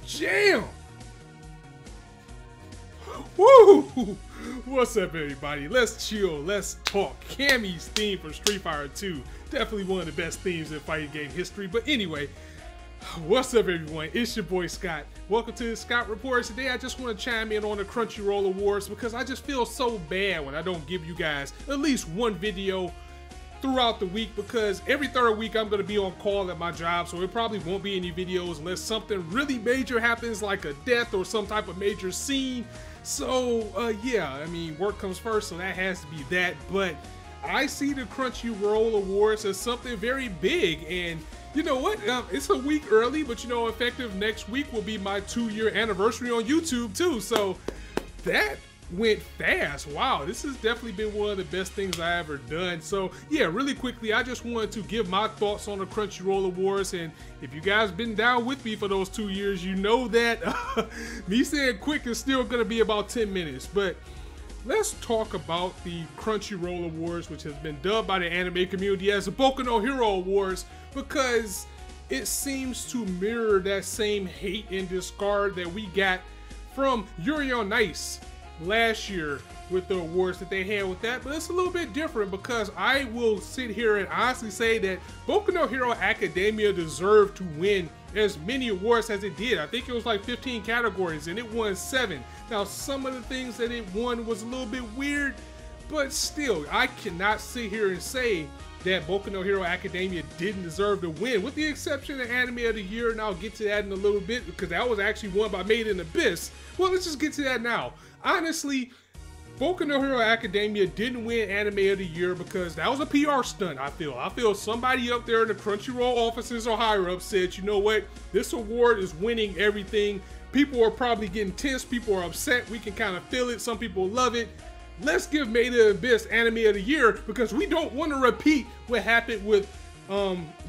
jam. Woo! What's up, everybody? Let's chill, let's talk. Cammy's theme from Street Fighter 2. Definitely one of the best themes in fighting game history. But anyway, what's up, everyone? It's your boy Scott. Welcome to the Scott Report. Today I just want to chime in on the Crunchyroll Awards because I just feel so bad when I don't give you guys at least one video throughout the week, because every third week I'm going to be on call at my job, so it probably won't be any videos unless something really major happens, like a death or some type of major scene. So yeah, I mean, work comes first, so that has to be that. But I see the Crunchyroll Awards as something very big, and you know what, it's a week early, but you know, effective next week will be my 2-year anniversary on YouTube too, so that went fast. Wow, this has definitely been one of the best things I ever done. So yeah, really quickly, I just wanted to give my thoughts on the Crunchyroll Awards, and if you guys been down with me for those 2 years, you know that me saying quick is still gonna be about 10 minutes. But let's talk about the Crunchyroll Awards, which has been dubbed by the anime community as the Boku no Hero Awards, because it seems to mirror that same hate and discard that we got from Yuri on Ice last year with the awards that they had with that. But it's a little bit different, because I will sit here and honestly say that Boku no Hero Academia deserved to win as many awards as it did. I think it was like 15 categories and it won 7. Now, some of the things that it won was a little bit weird, but still, I cannot sit here and say that Boku no Hero Academia didn't deserve to win, with the exception of Anime of the Year, and I'll get to that in a little bit, because that was actually won by Made in Abyss. Well, let's just get to that now. Honestly, Boku no Hero Academia didn't win Anime of the Year because that was a PR stunt, I feel somebody up there in the Crunchyroll offices or higher up said, you know what, this award is winning everything. People are probably getting tense, people are upset, we can kind of feel it, some people love it. Let's give Made in Abyss Anime of the Year, because we don't want to repeat what happened with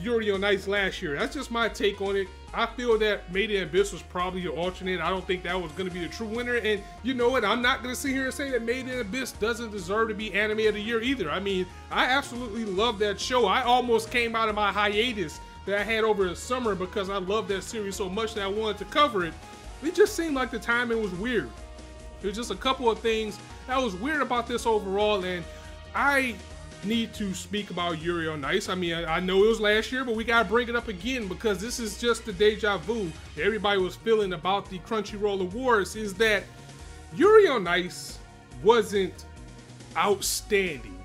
Yuri on Ice last year. That's just my take on it. I feel that Made in Abyss was probably the alternate. I don't think that was going to be the true winner. And you know what? I'm not going to sit here and say that Made in Abyss doesn't deserve to be Anime of the Year either. I mean, I absolutely love that show. I almost came out of my hiatus that I had over the summer because I love that series so much that I wanted to cover it. It just seemed like the timing was weird. There's just a couple of things that was weird about this overall, and I need to speak about Yuri on Ice. I mean, I know it was last year, but we gotta bring it up again, because this is just the deja vu that everybody was feeling about the Crunchyroll Awards, is that Yuri on Ice wasn't outstanding.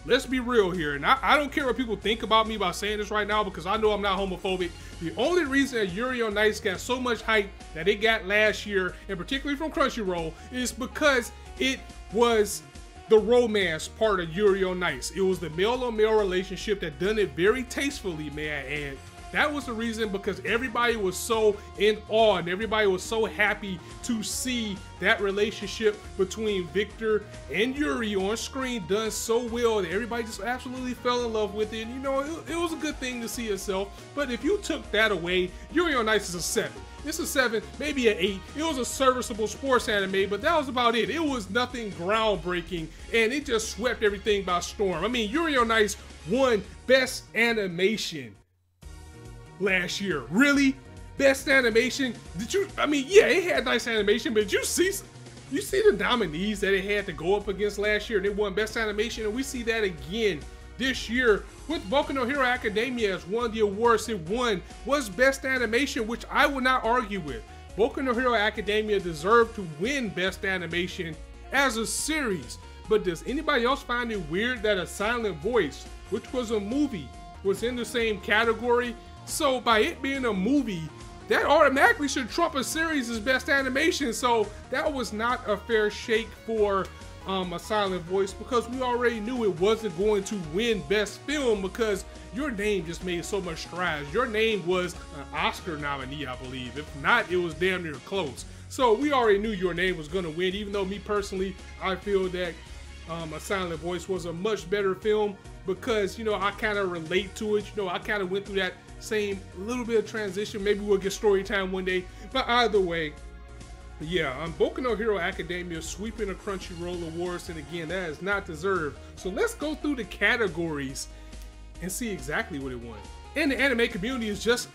Let's be real here, and I don't care what people think about me by saying this right now, because I know I'm not homophobic. The only reason that Yuri on Ice got so much hype that it got last year, and particularly from Crunchyroll, is because it was the romance part of Yuri on Ice. It was the male-on-male relationship that done it very tastefully, may I add. That was the reason, because everybody was so in awe and everybody was so happy to see that relationship between Victor and Yuri on screen done so well that everybody just absolutely fell in love with it. And, you know, it was a good thing to see itself. But if you took that away, Yuri on Ice is a 7. It's a 7, maybe an 8. It was a serviceable sports anime, but that was about it. It was nothing groundbreaking, and it just swept everything by storm. I mean, Yuri on Ice won Best Animation last year. Really? Best Animation? Did you, I mean, yeah, it had nice animation, but did you see the nominees that it had to go up against last year, and it won Best Animation? And we see that again this year with Boku no Hero Academia as one of the awards it won was Best Animation, which I would not argue with. Boku no Hero Academia deserved to win Best Animation as a series, but does anybody else find it weird that A Silent Voice, which was a movie, was in the same category? So by it being a movie, that automatically should trump a series as Best Animation. So that was not a fair shake for A Silent Voice, because we already knew it wasn't going to win Best Film, because Your Name just made so much strides. Your Name was an Oscar nominee, I believe. If not, it was damn near close. So we already knew Your Name was going to win, even though me personally, I feel that A Silent Voice was a much better film, because, you know, I kind of relate to it. You know, I kind of went through that same little bit of transition. Maybe we'll get story time one day. But either way, yeah, Boku no Hero Academia sweeping the Crunchyroll Awards, and again, that is not deserved. So let's go through the categories and see exactly what it won. And the anime community is just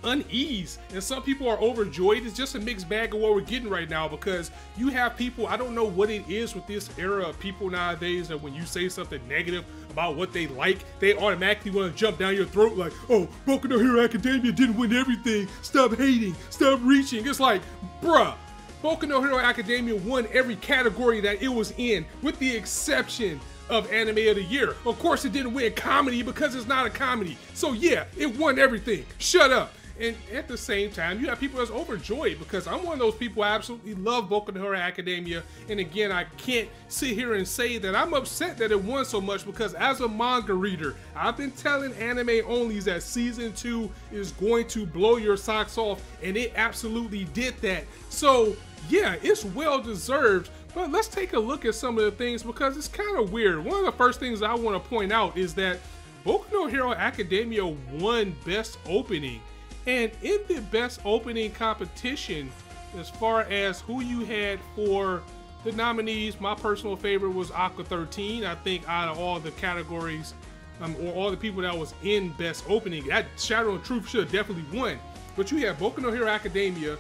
unease, and some people are overjoyed. It's just a mixed bag of what we're getting right now, because you have people, I don't know what it is with this era of people nowadays, that when you say something negative about what they like, they automatically want to jump down your throat like, oh, Boku no Hero Academia didn't win everything, stop hating, stop reaching. It's like, bruh, Boku no Hero Academia won every category that it was in, with the exception of Anime of the Year. Of course it didn't win comedy because it's not a comedy. So yeah, it won everything. Shut up. And at the same time, you have people that's overjoyed, because I'm one of those people. I absolutely love Boku no Hero Academia. And again, I can't sit here and say that I'm upset that it won so much, because as a manga reader, I've been telling anime onlys that season 2 is going to blow your socks off, and it absolutely did that. So yeah, it's well deserved. But let's take a look at some of the things, because it's kind of weird. One of the first things I want to point out is that Boku no Hero Academia won Best Opening. And in the Best Opening competition, as far as who you had for the nominees, my personal favorite was Aqua 13. I think out of all the categories, or all the people that was in Best Opening, that Shadow and Truth should have definitely won. But you had Boku no Hero Academia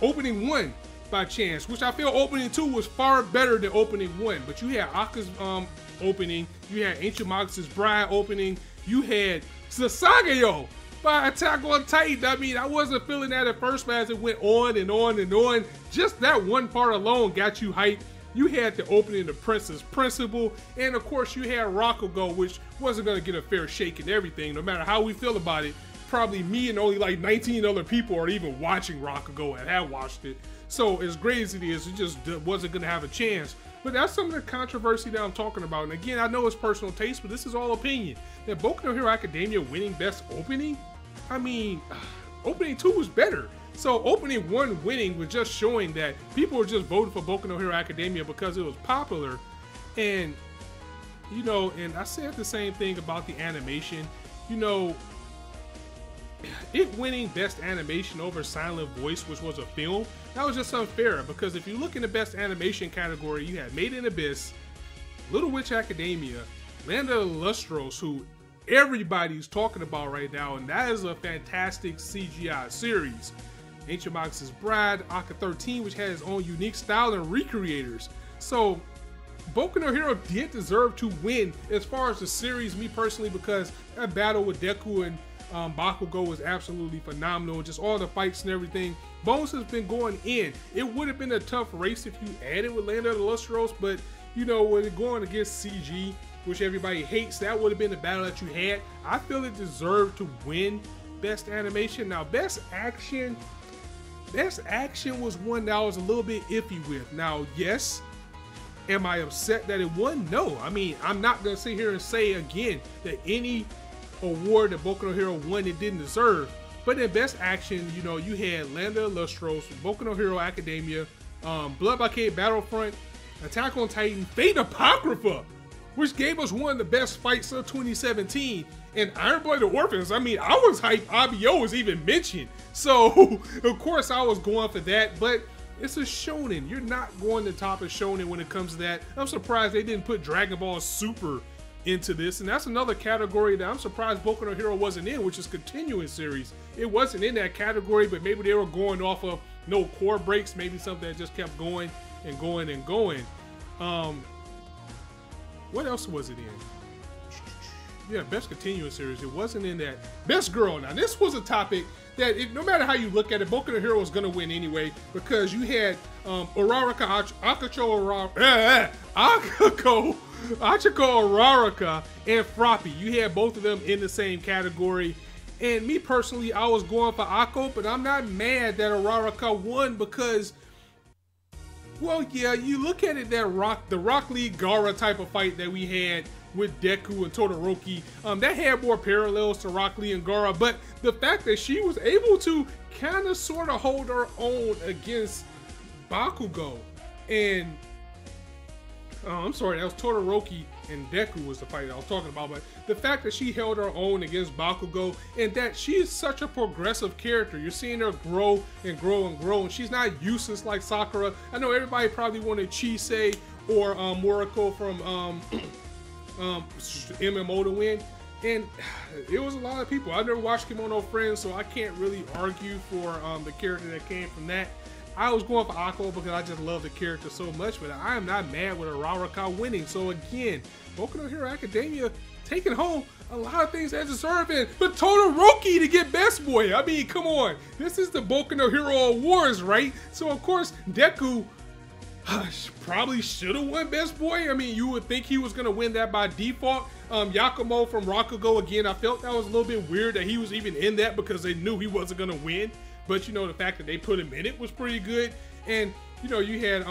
Opening 1 by chance, which I feel Opening 2 was far better than Opening 1. But you had Aqua's opening, you had Ancient Magus' Bride opening, you had Sasageyo by Attack on Titan. I mean, I wasn't feeling that at first, but as it went on and on and on, just that one part alone got you hyped. You had the opening of Princess Principal, and of course you had Rakugo, which wasn't going to get a fair shake and everything, no matter how we feel about it. Probably me and only like 19 other people are even watching Rakugo and have watched it. So as great as it is, it just wasn't going to have a chance. But that's some of the controversy that I'm talking about. And again, I know it's personal taste, but this is all opinion. That Boku no Hero Academia winning Best Opening? I mean, Opening 2 was better. So Opening 1 winning was just showing that people were just voting for Boku no Hero Academia because it was popular. And, you know, and I said the same thing about the animation. You know, it winning Best Animation over Silent Voice, which was a film, that was just unfair, because if you look in the Best Animation category, you had Made in Abyss, Little Witch Academia, Land of the Lustros, who everybody's talking about right now, and that is a fantastic CGI series. Ancient Magus' Bride, Aqua 13, which had its own unique style and recreators. So Boku no Hero did deserve to win as far as the series, me personally, because that battle with Deku and Bakugo was absolutely phenomenal. Just all the fights and everything. Bones has been going in. It would have been a tough race if you added with Land of the Lustros, but you know, when it going against CG, which everybody hates, that would have been the battle that you had. I feel it deserved to win Best Animation. Now, Best Action was one that I was a little bit iffy with. Now, yes, am I upset that it won? No. I mean, I'm not gonna sit here and say again that any award that Boku no Hero won it didn't deserve. But in Best Action, you know, you had Land of the Lustros, Boku no Hero Academia, Blood Blockade Battlefront, Attack on Titan, Fate Apocrypha, which gave us one of the best fights of 2017, and Iron Blooded Orphans. I mean, I was hyped IBO was even mentioned. So, of course, I was going for that, but it's a shonen. You're not going to top a shonen when it comes to that. I'm surprised they didn't put Dragon Ball Super into this, and that's another category that I'm surprised Boku no Hero wasn't in, which is continuing series. It wasn't in that category, but maybe they were going off of no core breaks, maybe something that just kept going and going and going. What else was it in? Yeah, Best Continuing Series. It wasn't in that. Best Girl. Now, this was a topic that, no matter how you look at it, Boku no Hero was going to win anyway, because you had Uraraka, Achiko Uraraka, and Froppy. You had both of them in the same category. And me personally, I was going for Akko, but I'm not mad that Uraraka won, because, well, yeah, you look at it, that the Rock Lee Gaara type of fight that we had with Deku and Todoroki, that had more parallels to Rock Lee and Gaara, but the fact that she was able to kind of sort of hold her own against Bakugo, and I'm sorry, that was Todoroki and Deku was the fight I was talking about, but the fact that she held her own against Bakugo, and that she is such a progressive character. You're seeing her grow and grow and grow, and she's not useless like Sakura. I know everybody probably wanted Chisei or Moriko from MMO to win. And it was a lot of people. I never watched Kemono Friends, so I can't really argue for the character that came from that. I was going for Akko because I just love the character so much, but I am not mad with Araraka winning. So again, Boku no Hero Academia taking home a lot of things that deserve it. But Todoroki to get Best Boy. I mean, come on. This is the Boku no Hero Awards, right? So of course, Deku probably should have won Best Boy. I mean, you would think he was going to win that by default. Yakumo from Rakugo, again, I felt that was a little bit weird that he was even in that because they knew he wasn't going to win. But, you know, the fact that they put him in it was pretty good. And, you know, you had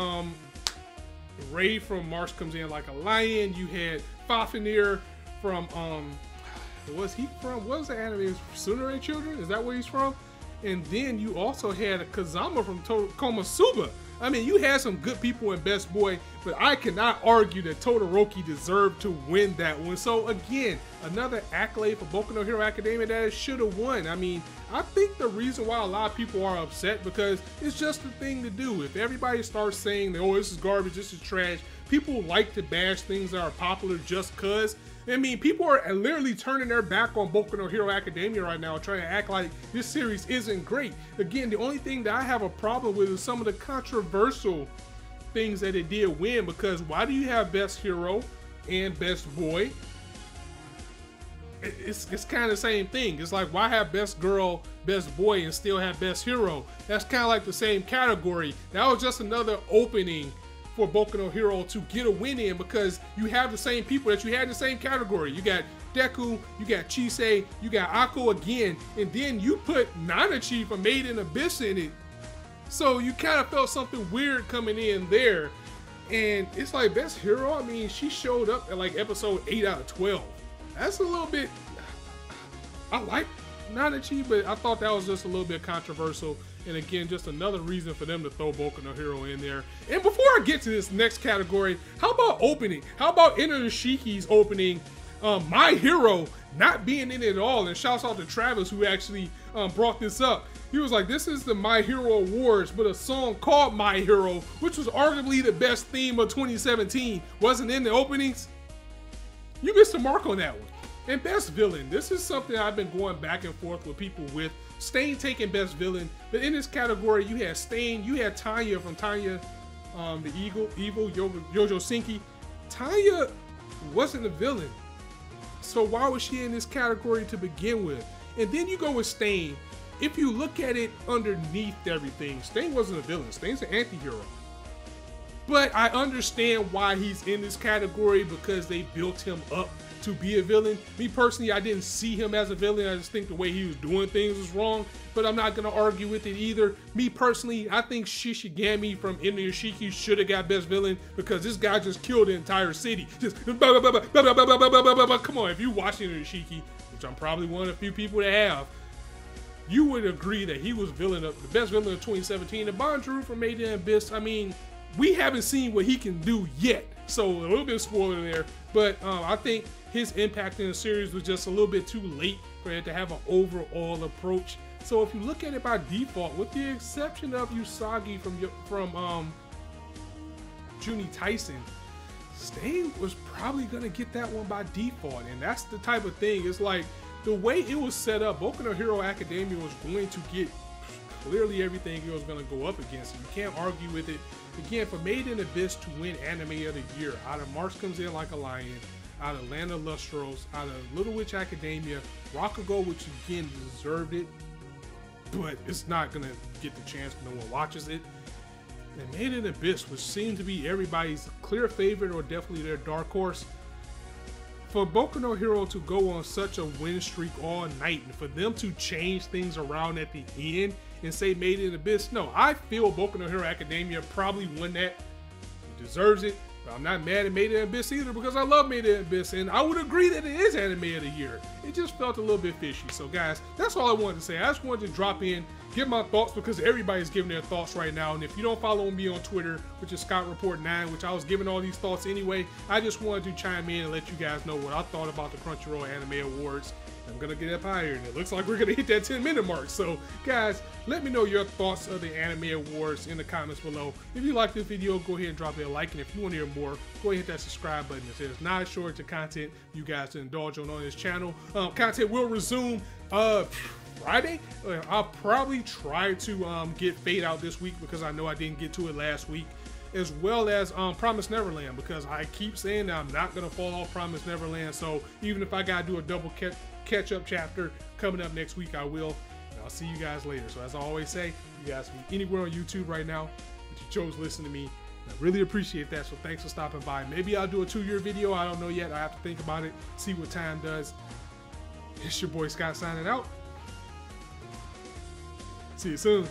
Ray from Mars Comes In Like a Lion. You had Fafnir from, was he from, what was the anime? Tsunade Children? Is that where he's from? And then you also had Kazama from Konosuba. I mean, you had some good people in Best Boy, but I cannot argue that Todoroki deserved to win that one. So again, another accolade for Boku no Hero Academia that it should have won. I mean, I think the reason why a lot of people are upset because it's just the thing to do. If everybody starts saying, oh, this is garbage, this is trash, people like to bash things that are popular just cause. I mean, people are literally turning their back on Boku no Hero Academia right now, trying to act like this series isn't great. Again, the only thing that I have a problem with is some of the controversial things that it did win, because why do you have Best Hero and Best Boy? It's kind of the same thing. It's like, why have Best Girl, Best Boy, and still have Best Hero? That's kind of like the same category. That was just another opening for Boku no Hero to get a win in, because you have the same people that you had in the same category. You got Deku, you got Chisei, you got Akko again, and then you put Nanachi from Made in Abyss in it. So you kind of felt something weird coming in there. And it's like, Best Hero, I mean, she showed up at like episode 8 out of 12. That's a little bit, I like Nanachi, but I thought that was just a little bit controversial. And again, just another reason for them to throw Boku no Hero in there. And before I get to this next category, how about opening? How about Inuyashiki's opening? My Hero not being in it at all. And shouts out to Travis, who actually brought this up. He was like, this is the My Hero Awards, but a song called My Hero, which was arguably the best theme of 2017, wasn't in the openings. You missed the mark on that one. And Best Villain, this is something I've been going back and forth with people with. Stain taking Best Villain, but in this category, you had Stain, you had Tanya from Tanya, the Evil Yojo Senki. Tanya wasn't a villain, so why was she in this category to begin with? And then you go with Stain. If you look at it underneath everything, Stain wasn't a villain. Stain's an anti-hero. But I understand why he's in this category, because they built him up to be a villain. Me personally, I didn't see him as a villain. I just think the way he was doing things was wrong, but I'm not gonna argue with it either. Me personally, I think Shishigami from Inuyashiki should have got Best Villain, because this guy just killed the entire city. Just come on, if you watch Inuyashiki, which I'm probably one of the few people that have, you would agree that he was the best villain of 2017. And Bondru from Made in Abyss, I mean, we haven't seen what he can do yet, so a little bit of spoiler there, but I think his impact in the series was just a little bit too late for it to have an overall approach. So if you look at it by default, with the exception of Usagi from Juni Tyson, Stain was probably gonna get that one by default. And that's the type of thing, it's like the way it was set up, Boku no Hero Academia was going to get clearly everything it was going to go up against. You can't argue with it. Again, for Made in Abyss to win Anime of the Year, out of Mars Comes In Like a Lion, out of Land of Lustros, out of Little Witch Academia, Rakugo, which again deserved it, but it's not going to get the chance, no one watches it. And Made in Abyss, which seemed to be everybody's clear favorite or definitely their dark horse, for Boku no Hero to go on such a win streak all night, and for them to change things around at the end and say Made in Abyss, no, I feel Boku no Hero Academia probably won that. It deserves it, but I'm not mad at Made in Abyss either, because I love Made in Abyss, and I would agree that it is Anime of the Year. It just felt a little bit fishy. So guys, that's all I wanted to say. I just wanted to drop in give my thoughts because everybody's giving their thoughts right now. And if you don't follow me on Twitter, which is Scott Report 9, which I was giving all these thoughts anyway, I just wanted to chime in and let you guys know what I thought about the Crunchyroll Anime Awards. I'm gonna get up higher, and it looks like we're gonna hit that 10-minute mark. So, guys, let me know your thoughts of the Anime Awards in the comments below. If you like this video, go ahead and drop it a like, and if you want to hear more, go ahead and hit that subscribe button. There's not a shortage of content you guys to indulge on this channel. Content will resume Friday. I'll probably try to get Fate out this week because I know I didn't get to it last week, as well as Promise Neverland, because I keep saying that I'm not gonna fall off Promise Neverland. So even if I gotta do a double catch-up chapter coming up next week, I will. And I'll see you guys later. So as I always say, you guys can be anywhere on YouTube right now, but you chose to listen to me. I really appreciate that. So thanks for stopping by. Maybe I'll do a 2-year video. I don't know yet. I have to think about it, see what time does. It's your boy Scott signing out. See you soon.